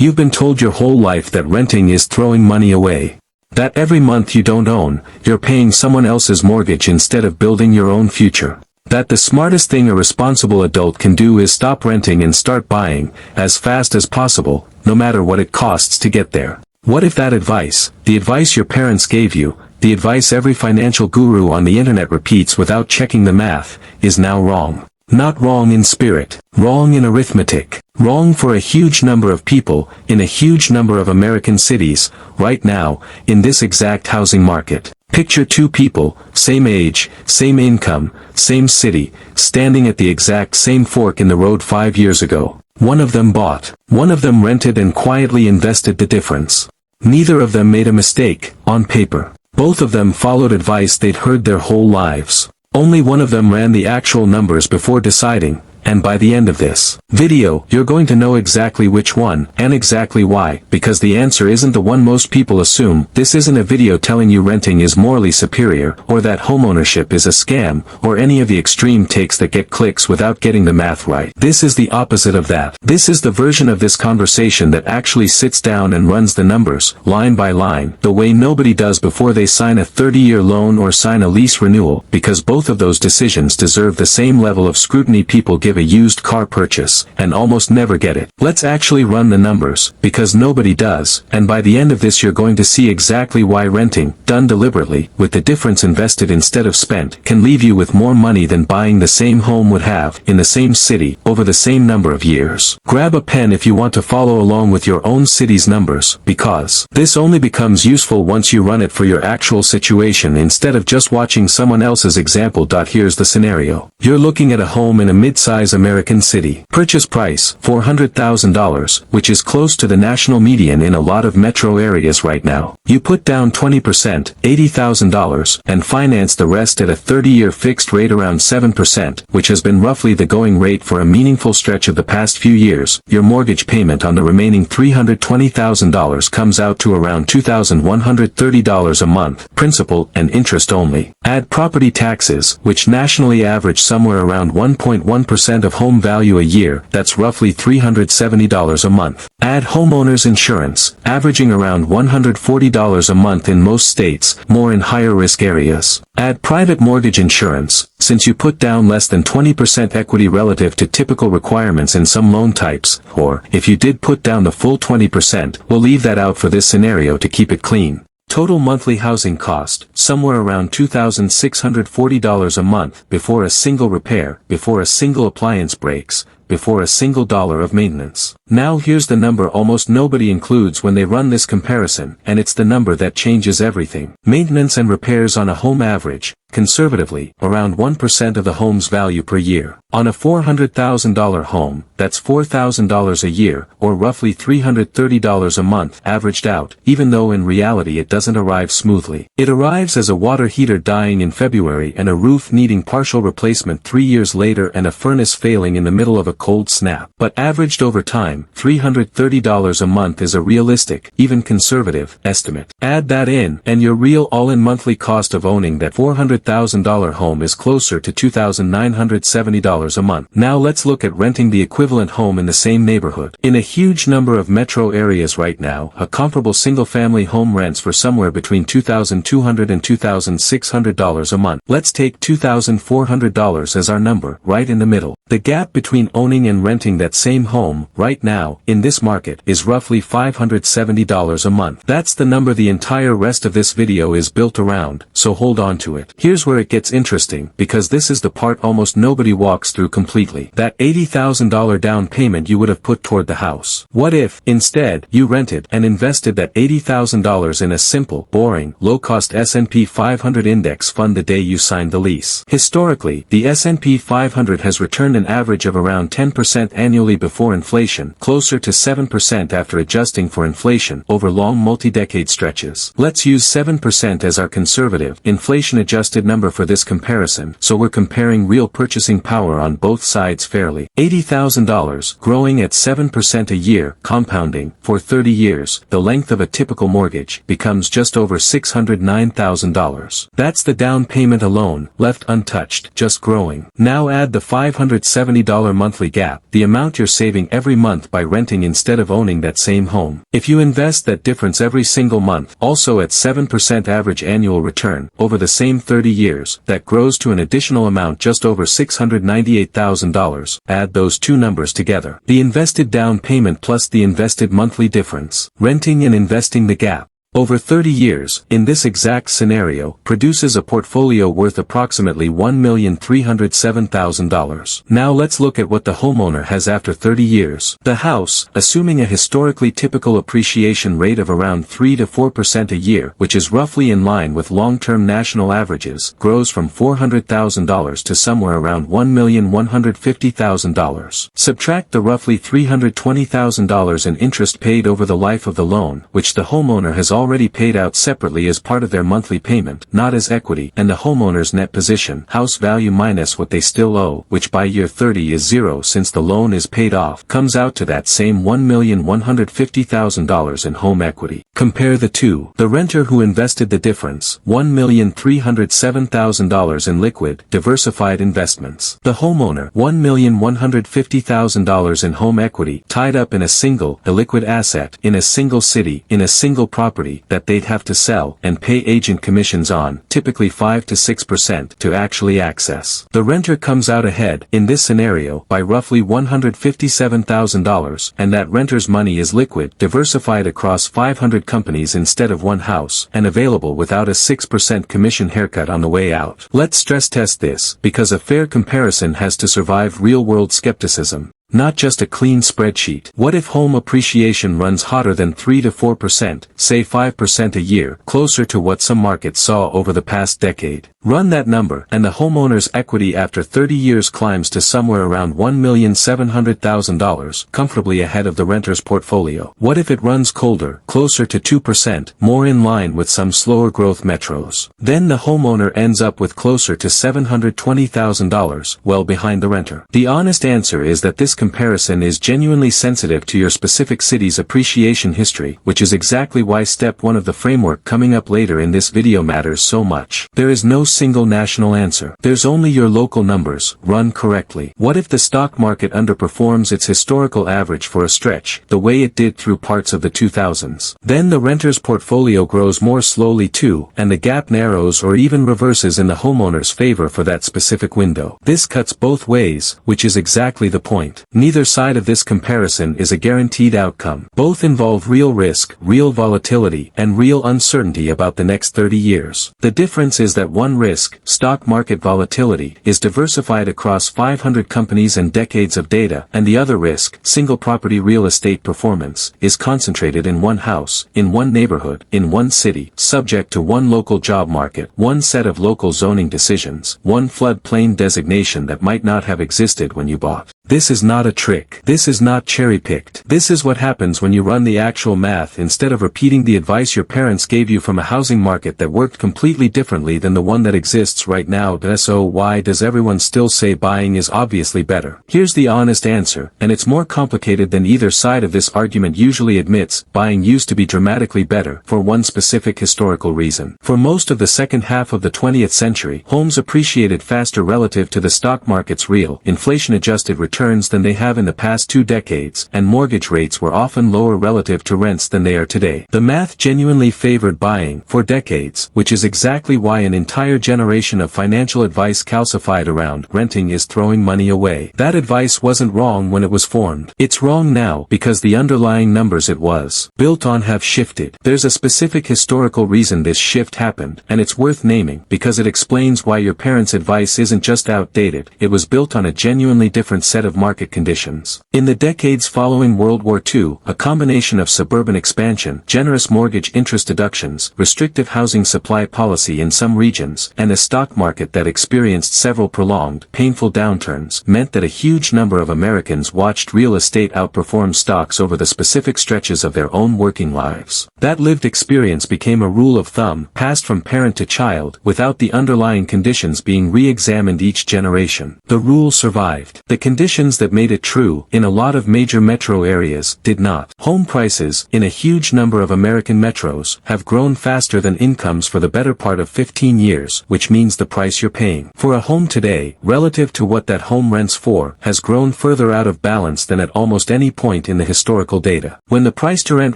You've been told your whole life that renting is throwing money away. That every month you don't own, you're paying someone else's mortgage instead of building your own future. That the smartest thing a responsible adult can do is stop renting and start buying, as fast as possible, no matter what it costs to get there. What if that advice, the advice your parents gave you, the advice every financial guru on the internet repeats without checking the math, is now wrong? Not wrong in spirit, wrong in arithmetic, wrong for a huge number of people, in a huge number of American cities, right now, in this exact housing market. Picture two people, same age, same income, same city, standing at the exact same fork in the road 5 years ago. One of them bought, one of them rented and quietly invested the difference. Neither of them made a mistake, on paper. Both of them followed advice they'd heard their whole lives. Only one of them ran the actual numbers before deciding, and by the end of this video, you're going to know exactly which one, and exactly why, because the answer isn't the one most people assume. This isn't a video telling you renting is morally superior, or that homeownership is a scam, or any of the extreme takes that get clicks without getting the math right. This is the opposite of that. This is the version of this conversation that actually sits down and runs the numbers, line by line, the way nobody does before they sign a 30-year loan or sign a lease renewal, because both of those decisions deserve the same level of scrutiny people give a used car purchase, and almost never get it. Let's actually run the numbers, because nobody does, and by the end of this you're going to see exactly why renting, done deliberately, with the difference invested instead of spent, can leave you with more money than buying the same home would have, in the same city, over the same number of years. Grab a pen if you want to follow along with your own city's numbers, because this only becomes useful once you run it for your actual situation instead of just watching someone else's example. Here's the scenario. You're looking at a home in a mid-size American city. Purchase price, $400,000, which is close to the national median in a lot of metro areas right now. You put down 20%, $80,000, and finance the rest at a 30-year fixed rate around 7%, which has been roughly the going rate for a meaningful stretch of the past few years. Your mortgage payment on the remaining $320,000 comes out to around $2,130 a month, principal and interest only. Add property taxes, which nationally average somewhere around 1.1% of home value a year, that's roughly $370 a month. Add homeowners insurance, averaging around $140 a month in most states, more in higher risk areas. Add private mortgage insurance, since you put down less than 20% equity relative to typical requirements in some loan types, or, if you did put down the full 20%, we'll leave that out for this scenario to keep it clean. Total monthly housing cost, somewhere around $2,640 a month, before a single repair, before a single appliance breaks, before a single dollar of maintenance. Now here's the number almost nobody includes when they run this comparison, and it's the number that changes everything. Maintenance and repairs on a home average, conservatively, around 1% of the home's value per year. On a $400,000 home, that's $4,000 a year, or roughly $330 a month averaged out, even though in reality it doesn't arrive smoothly. It arrives as a water heater dying in February and a roof needing partial replacement 3 years later and a furnace failing in the middle of a cold snap. But averaged over time, $330 a month is a realistic, even conservative, estimate. Add that in, and your real all-in monthly cost of owning that $400,000 home is closer to $2,970 a month. Now let's look at renting the equivalent home in the same neighborhood. In a huge number of metro areas right now, a comparable single-family home rents for somewhere between $2,200 and $2,600 a month. Let's take $2,400 as our number, right in the middle. The gap between owning and renting that same home, right now, in this market, is roughly $570 a month. That's the number the entire rest of this video is built around, so hold on to it. Here's where it gets interesting, because this is the part almost nobody walks through completely. That $80,000 down payment you would have put toward the house. What if, instead, you rented and invested that $80,000 in a simple, boring, low-cost S&P 500 index fund the day you signed the lease? Historically, the S&P 500 has returned an average of around 10% annually before inflation, closer to 7% after adjusting for inflation, over long multi-decade stretches. Let's use 7% as our conservative, inflation-adjusted number for this comparison, so we're comparing real purchasing power on both sides fairly. $80,000, growing at 7% a year, compounding, for 30 years, the length of a typical mortgage, becomes just over $609,000. That's the down payment alone, left untouched, just growing. Now add the $570 $370 monthly gap, the amount you're saving every month by renting instead of owning that same home. If you invest that difference every single month, also at 7% average annual return, over the same 30 years, that grows to an additional amount just over $698,000. Add those two numbers together. The invested down payment plus the invested monthly difference. Renting and investing the gap. Over 30 years, in this exact scenario, produces a portfolio worth approximately $1,307,000. Now let's look at what the homeowner has after 30 years. The house, assuming a historically typical appreciation rate of around 3 to 4% a year, which is roughly in line with long-term national averages, grows from $400,000 to somewhere around $1,150,000. Subtract the roughly $320,000 in interest paid over the life of the loan, which the homeowner has already paid out separately as part of their monthly payment, not as equity, and the homeowner's net position, house value minus what they still owe, which by year 30 is zero since the loan is paid off, comes out to that same $1,150,000 in home equity. Compare the two. The renter who invested the difference, $1,307,000 in liquid, diversified investments. The homeowner, $1,150,000 in home equity, tied up in a single, illiquid asset, in a single city, in a single property, that they'd have to sell and pay agent commissions on, typically 5 to 6%, to actually access. The renter comes out ahead, in this scenario, by roughly $157,000, and that renter's money is liquid, diversified across 500 companies instead of one house, and available without a 6% commission haircut on the way out. Let's stress test this, because a fair comparison has to survive real-world skepticism. Not just a clean spreadsheet. What if home appreciation runs hotter than 3 to 4%, say 5% a year, closer to what some markets saw over the past decade? Run that number, and the homeowner's equity after 30 years climbs to somewhere around $1,700,000, comfortably ahead of the renter's portfolio. What if it runs colder, closer to 2%, more in line with some slower growth metros? Then the homeowner ends up with closer to $720,000, well behind the renter. The honest answer is that this comparison is genuinely sensitive to your specific city's appreciation history, which is exactly why step 1 of the framework coming up later in this video matters so much. There is no single national answer. There's only your local numbers, run correctly. What if the stock market underperforms its historical average for a stretch, the way it did through parts of the 2000s? Then the renter's portfolio grows more slowly too, and the gap narrows or even reverses in the homeowner's favor for that specific window. This cuts both ways, which is exactly the point. Neither side of this comparison is a guaranteed outcome. Both involve real risk, real volatility, and real uncertainty about the next 30 years. The difference is that one risk, stock market volatility, is diversified across 500 companies and decades of data, and the other risk, single property real estate performance, is concentrated in one house, in one neighborhood, in one city, subject to one local job market, one set of local zoning decisions, one floodplain designation that might not have existed when you bought. This is not a trick. This is not cherry-picked. This is what happens when you run the actual math instead of repeating the advice your parents gave you from a housing market that worked completely differently than the one that exists right now. So why does everyone still say buying is obviously better? Here's the honest answer, and it's more complicated than either side of this argument usually admits. Buying used to be dramatically better, for one specific historical reason. For most of the second half of the 20th century, homes appreciated faster relative to the stock market's real, inflation-adjusted returns than they have in the past 2 decades, and mortgage rates were often lower relative to rents than they are today. The math genuinely favored buying, for decades, which is exactly why an entire generation of financial advice calcified around renting is throwing money away. That advice wasn't wrong when it was formed. It's wrong now because the underlying numbers it was built on have shifted. There's a specific historical reason this shift happened, and it's worth naming, because it explains why your parents' advice isn't just outdated, it was built on a genuinely different set of market conditions. In the decades following World War II, a combination of suburban expansion, generous mortgage interest deductions, restrictive housing supply policy in some regions, and a stock market that experienced several prolonged, painful downturns, meant that a huge number of Americans watched real estate outperform stocks over the specific stretches of their own working lives. That lived experience became a rule of thumb, passed from parent to child, without the underlying conditions being re-examined each generation. The rule survived. The conditions Conditions that made it true in a lot of major metro areas did not. Home prices, in a huge number of American metros, have grown faster than incomes for the better part of 15 years, which means the price you're paying for a home today, relative to what that home rents for, has grown further out of balance than at almost any point in the historical data. When the price-to-rent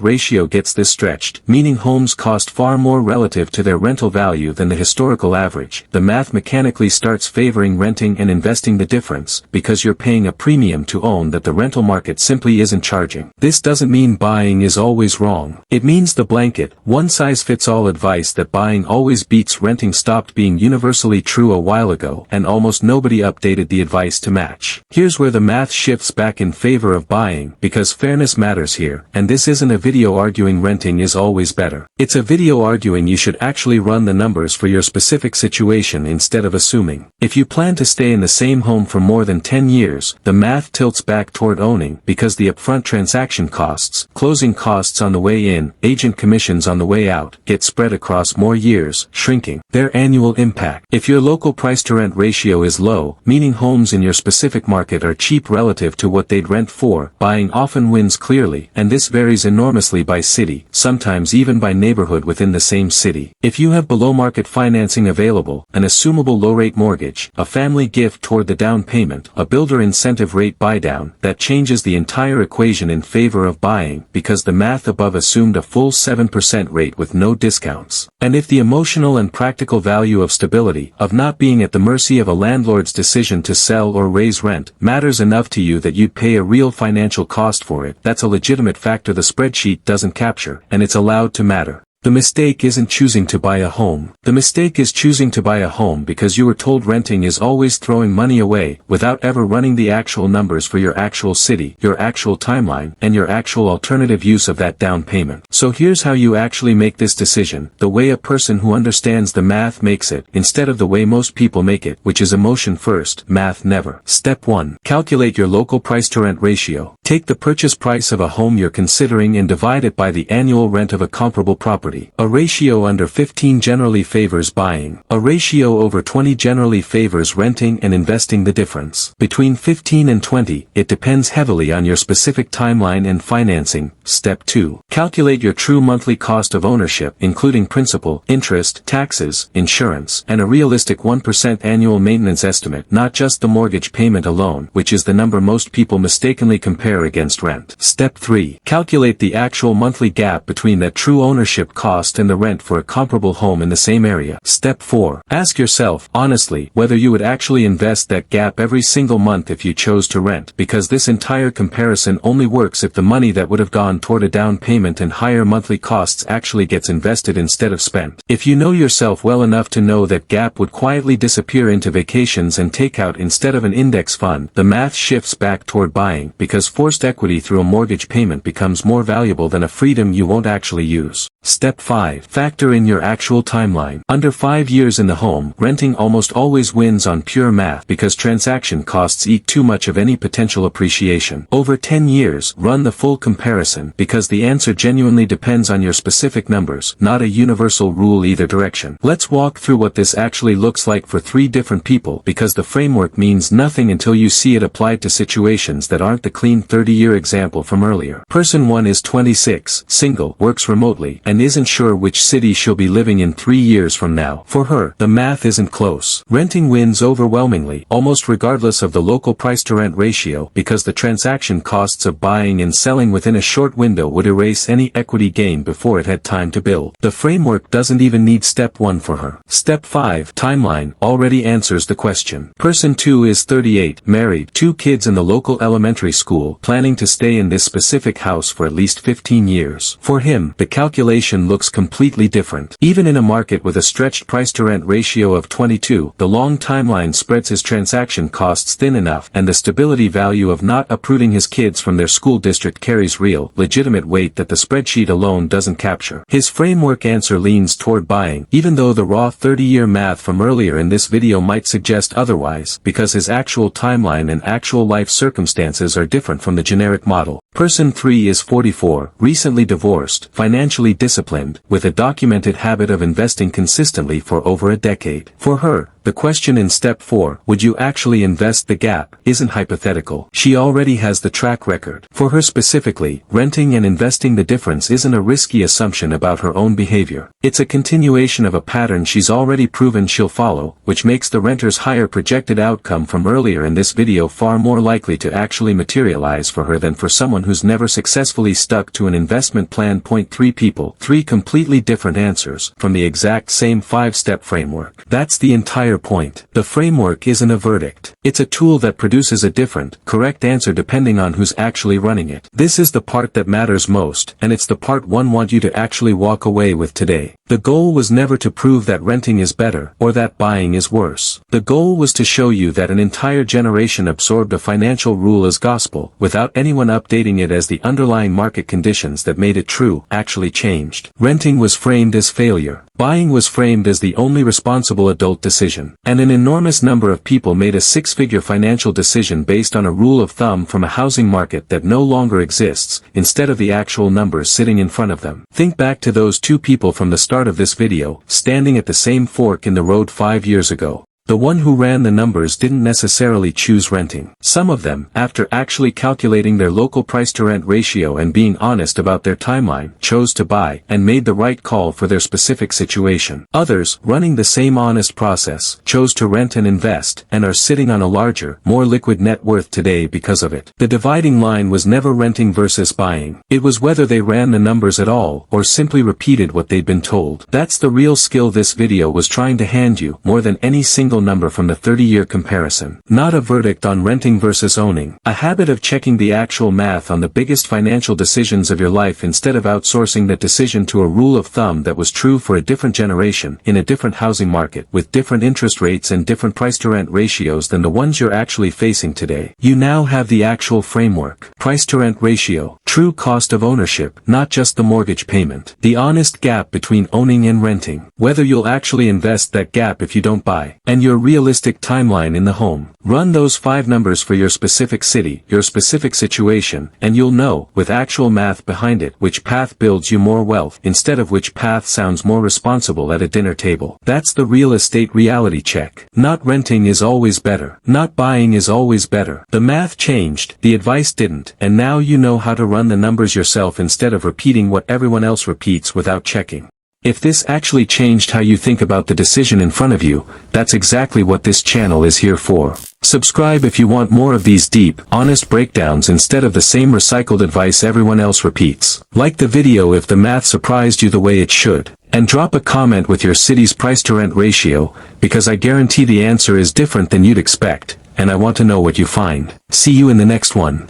ratio gets this stretched, meaning homes cost far more relative to their rental value than the historical average, the math mechanically starts favoring renting and investing the difference, because you're paying a premium to own that the rental market simply isn't charging. This doesn't mean buying is always wrong. It means the blanket, one-size-fits-all advice that buying always beats renting stopped being universally true a while ago, and almost nobody updated the advice to match. Here's where the math shifts back in favor of buying, because fairness matters here, and this isn't a video arguing renting is always better. It's a video arguing you should actually run the numbers for your specific situation instead of assuming. If you plan to stay in the same home for more than 10 years, the math tilts back toward owning, because the upfront transaction costs, closing costs on the way in, agent commissions on the way out, get spread across more years, shrinking their annual impact. If your local price-to-rent ratio is low, meaning homes in your specific market are cheap relative to what they'd rent for, buying often wins clearly, and this varies enormously by city, sometimes even by neighborhood within the same city. If you have below-market financing available, an assumable low-rate mortgage, a family gift toward the down payment, a builder incentive rate buydown, that changes the entire equation in favor of buying, because the math above assumed a full 7% rate with no discounts. And if the emotional and practical value of stability, of not being at the mercy of a landlord's decision to sell or raise rent, matters enough to you that you'd pay a real financial cost for it, that's a legitimate factor the spreadsheet doesn't capture, and it's allowed to matter. The mistake isn't choosing to buy a home. The mistake is choosing to buy a home because you were told renting is always throwing money away, without ever running the actual numbers for your actual city, your actual timeline, and your actual alternative use of that down payment. So here's how you actually make this decision, the way a person who understands the math makes it, instead of the way most people make it, which is emotion first, math never. Step 1. Calculate your local price-to-rent ratio. Take the purchase price of a home you're considering and divide it by the annual rent of a comparable property. A ratio under 15 generally favors buying. A ratio over 20 generally favors renting and investing the difference. Between 15 and 20, it depends heavily on your specific timeline and financing. Step 2. Calculate your true monthly cost of ownership, including principal, interest, taxes, insurance, and a realistic 1% annual maintenance estimate, not just the mortgage payment alone, which is the number most people mistakenly compare against rent. Step 3. Calculate the actual monthly gap between that true ownership cost and the rent for a comparable home in the same area. Step 4. Ask yourself, honestly, whether you would actually invest that gap every single month if you chose to rent, because this entire comparison only works if the money that would have gone toward a down payment and higher monthly costs actually gets invested instead of spent. If you know yourself well enough to know that gap would quietly disappear into vacations and takeout instead of an index fund, the math shifts back toward buying, because forced equity through a mortgage payment becomes more valuable than a freedom you won't actually use. Step 5. Factor in your actual timeline. Under 5 years in the home, renting almost always wins on pure math because transaction costs eat too much of any potential appreciation. Over 10 years, run the full comparison, because the answer genuinely depends on your specific numbers, not a universal rule either direction. Let's walk through what this actually looks like for 3 different people, because the framework means nothing until you see it applied to situations that aren't the clean 30-year example from earlier. Person 1 is 26, single, works remotely, and isn't sure which city she'll be living in 3 years from now. For her, the math isn't close. Renting wins overwhelmingly, almost regardless of the local price-to-rent ratio, because the transaction costs of buying and selling within a short window would erase any equity gain before it had time to build. The framework doesn't even need step 1 for her. Step 5, timeline, already answers the question. Person 2 is 38, married, 2 kids in the local elementary school, planning to stay in this specific house for at least 15 years. For him, the calculation looks completely different. Even in a market with a stretched price-to-rent ratio of 22, the long timeline spreads his transaction costs thin enough, and the stability value of not uprooting his kids from their school district carries real, legitimate weight that the spreadsheet alone doesn't capture. His framework answer leans toward buying, even though the raw 30-year math from earlier in this video might suggest otherwise, because his actual timeline and actual life circumstances are different from the generic model. Person 3 is 44, recently divorced, financially disciplined, with a documented habit of investing consistently for over a decade. For her, The question in step 4, would you actually invest the gap, isn't hypothetical. She already has the track record. For her specifically, renting and investing the difference isn't a risky assumption about her own behavior. It's a continuation of a pattern she's already proven she'll follow, which makes the renter's higher projected outcome from earlier in this video far more likely to actually materialize for her than for someone who's never successfully stuck to an investment plan. Point 3 people, 3 completely different answers, from the exact same 5-step framework. That's the entire point. The framework isn't a verdict. It's a tool that produces a different, correct answer depending on who's actually running it. This is the part that matters most, and it's the part one want you to actually walk away with today. The goal was never to prove that renting is better, or that buying is worse. The goal was to show you that an entire generation absorbed a financial rule as gospel, without anyone updating it as the underlying market conditions that made it true actually changed. Renting was framed as failure. Buying was framed as the only responsible adult decision. And an enormous number of people made a 6-figure financial decision based on a rule of thumb from a housing market that no longer exists, instead of the actual numbers sitting in front of them. Think back to those 2 people from the start of this video, standing at the same fork in the road 5 years ago. The one who ran the numbers didn't necessarily choose renting. Some of them, after actually calculating their local price-to-rent ratio and being honest about their timeline, chose to buy, and made the right call for their specific situation. Others, running the same honest process, chose to rent and invest, and are sitting on a larger, more liquid net worth today because of it. The dividing line was never renting versus buying. It was whether they ran the numbers at all, or simply repeated what they'd been told. That's the real skill this video was trying to hand you, more than any single number from the 30-year comparison. Not a verdict on renting versus owning. A habit of checking the actual math on the biggest financial decisions of your life instead of outsourcing that decision to a rule of thumb that was true for a different generation, in a different housing market, with different interest rates and different price-to-rent ratios than the ones you're actually facing today. You now have the actual framework. Price-to-rent ratio. True cost of ownership, not just the mortgage payment. The honest gap between owning and renting. Whether you'll actually invest that gap if you don't buy. And your realistic timeline in the home. Run those 5 numbers for your specific city, your specific situation, and you'll know, with actual math behind it, which path builds you more wealth, instead of which path sounds more responsible at a dinner table. That's the real estate reality check. Not renting is always better. Not buying is always better. The math changed, the advice didn't, and now you know how to run the numbers yourself instead of repeating what everyone else repeats without checking. If this actually changed how you think about the decision in front of you, that's exactly what this channel is here for. Subscribe if you want more of these deep, honest breakdowns instead of the same recycled advice everyone else repeats. Like the video if the math surprised you the way it should. And drop a comment with your city's price-to-rent ratio, because I guarantee the answer is different than you'd expect, and I want to know what you find. See you in the next one.